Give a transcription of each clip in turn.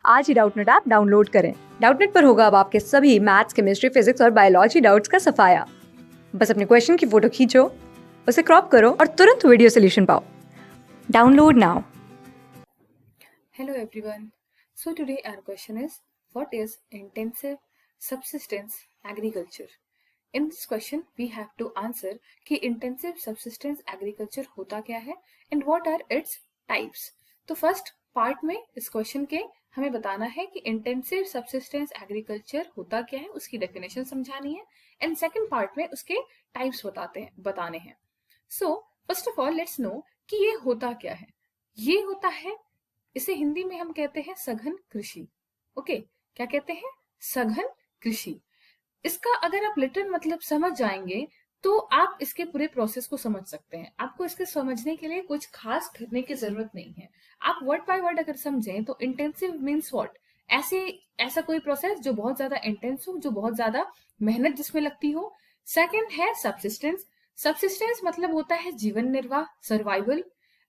आज ही Doubtnut app download करें। Doubtnut पर होगा अब आपके सभी मैथ्स, केमिस्ट्री, फिजिक्स और बायोलॉजी डाउट्स का सफाया। बस अपने क्वेश्चन की फोटो खींचो, उसे क्रॉप करो और तुरंत वीडियो सोल्यूशन पाओ। Download now. Hello everyone. So today our question is, what is intensive subsistence agriculture? In this question we have to answer कि intensive subsistence agriculture होता क्या है and what are its types. तो first part में इस question के हमें बताना है कि intensive subsistence agriculture होता क्या है, उसकी definition समझानी है and second part में उसके types बताने हैं. So first of all let's know कि ये होता क्या है. ये होता है, इसे हिंदी में हम कहते हैं सघन कृषि. ओके, क्या कहते हैं? सघन कृषि. इसका अगर आप लिटरल मतलब समझ जाएंगे तो आप इसके पूरे प्रोसेस को समझ सकते हैं. आपको इसके समझने के लिए कुछ खास करने की जरूरत नहीं है. आप वर्ड बाय वर्ड अगर समझें तो इंटेंसिव मीन्स व्हाट, ऐसा कोई प्रोसेस जो बहुत ज्यादा इंटेंस हो, जो बहुत ज्यादा मेहनत जिसमें लगती हो. सेकेंड है सबसिस्टेंस. सबसिस्टेंस मतलब होता है जीवन निर्वाह, सर्वाइवल.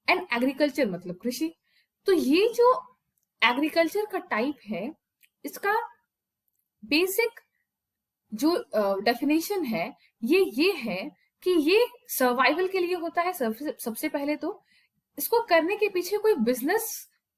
एंड एग्रीकल्चर मतलब कृषि. तो ये जो एग्रीकल्चर का टाइप है, इसका बेसिक जो डेफिनेशन है ये है कि ये सर्वाइवल के लिए होता है. सबसे पहले तो इसको करने के पीछे कोई बिजनेस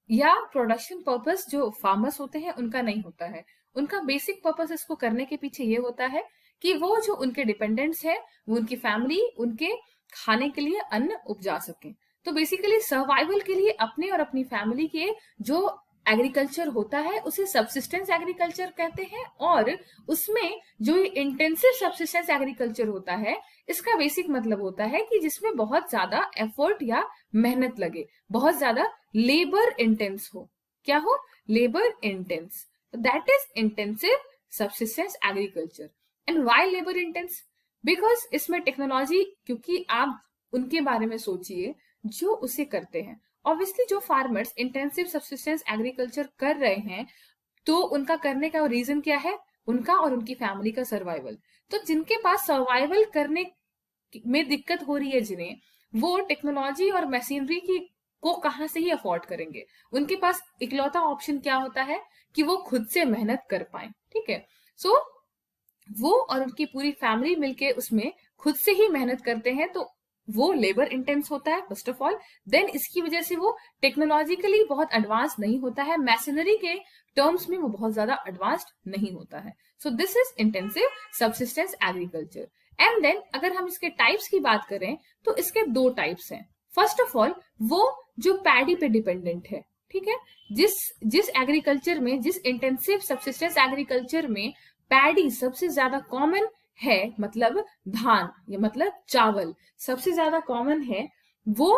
या प्रोडक्शन पर्पस जो फार्मर्स होते हैं उनका नहीं होता है. उनका बेसिक पर्पस इसको करने के पीछे ये होता है कि वो जो उनके डिपेंडेंट्स है, वो उनकी फैमिली उनके खाने के लिए अन्न उपजा सके. तो बेसिकली सर्वाइवल के लिए अपने और अपनी फैमिली के जो एग्रीकल्चर होता है उसे सबसिस्टेंस एग्रीकल्चर कहते हैं. और उसमें जो इंटेंसिव सबसिस्टेंस एग्रीकल्चर होता है, इसका बेसिक मतलब होता है कि जिसमें बहुत ज्यादा एफर्ट या मेहनत लगे, बहुत ज्यादा लेबर इंटेंस हो. क्या हो? Labour intense. That is intensive subsistence agriculture. And why labour intense? Because इसमें टेक्नोलॉजी, क्योंकि आप उनके बारे में सोचिए जो उसे करते हैं. ऑब्वियसली जो फार्मर्स इंटेंसिव सबसिस्टेंस एग्रीकल्चर कर रहे हैं, तो उनका करने का रीजन क्या है? उनका और उनकी फैमिली का सर्वाइवल. तो जिनके पास सर्वाइवल करने में दिक्कत हो रही है जिन्हें, वो टेक्नोलॉजी और मशीनरी की को कहां से ही अफोर्ड करेंगे. उनके पास इकलौता ऑप्शन क्या होता है कि वो खुद से मेहनत कर पाए. ठीक है, सो वो और उनकी पूरी फैमिली मिलके उसमें खुद से ही मेहनत करते हैं. तो वो लेबर इंटेंस होता है फर्स्ट ऑफ ऑल. देन इसकी वजह से वो टेक्नोलॉजिकली बहुत एडवांस नहीं होता है, मैशनरी के टर्म्स में वो बहुत ज्यादा एडवांस्ड नहीं होता है. So this is intensive subsistence agriculture. And then अगर हम इसके टाइप्स की बात करें तो इसके दो टाइप्स हैं. फर्स्ट ऑफ ऑल वो जो पैडी पे डिपेंडेंट है. ठीक है, जिस जिस एग्रीकल्चर में, जिस इंटेंसिव सबसिस्टेंस एग्रीकल्चर में पैडी सबसे ज्यादा कॉमन है, मतलब धान या मतलब चावल सबसे ज्यादा कॉमन है. वो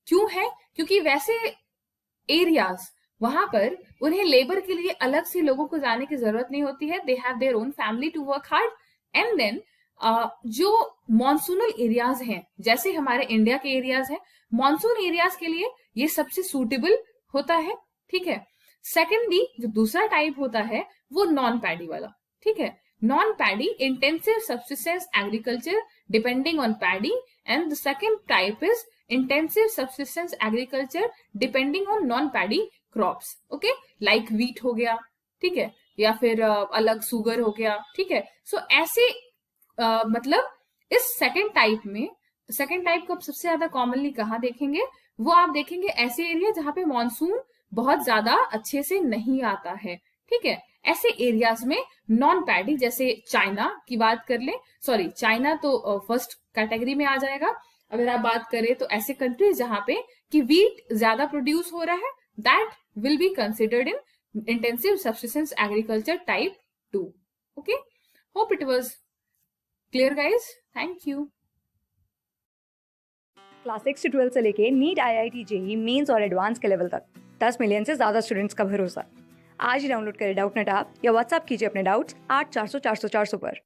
क्यों है? क्योंकि वैसे एरियाज, वहां पर उन्हें लेबर के लिए अलग से लोगों को जाने की जरूरत नहीं होती है. They have their own family to work hard. And then जो मॉनसूनल एरियाज हैं, जैसे हमारे इंडिया के एरियाज हैं, मॉनसून एरियाज के लिए ये सबसे सूटेबल होता है. ठीक है. सेकेंडली जो दूसरा टाइप होता है वो नॉन पैडी वाला. ठीक है, non-paddy intensive subsistence agriculture depending on paddy, and the second type is intensive subsistence agriculture depending on non-paddy crops. Okay, like wheat हो गया, ठीक है, या फिर अलग सुगर हो गया. ठीक है, सो ऐसे मतलब इस सेकेंड टाइप को आप सबसे ज्यादा कॉमनली कहाँ देखेंगे? वो आप देखेंगे ऐसे एरिया जहां पे मानसून बहुत ज्यादा अच्छे से नहीं आता है. ठीक है, ऐसे एरियाज में नॉन पैडी, जैसे चाइना की बात कर ले, सॉरी चाइना तो फर्स्ट कैटेगरी में आ जाएगा. अगर आप बात करें तो ऐसे कंट्रीज जहां पे कि वीट ज्यादा प्रोड्यूस हो रहा है, that will be considered in intensive subsistence agriculture type 2. Okay, hope it was clear guys. Thank you. Class 6 से 12 से लेके नीट, IIT, JEE मेंस और एडवांस के लेवल तक 10 मिलियन से ज्यादा स्टूडेंट्स का भरोसा. आज ही डाउनलोड करें डाउटनेट ऐप या व्हाट्सएप कीजिए अपने डाउट्स 8400 400 400 पर.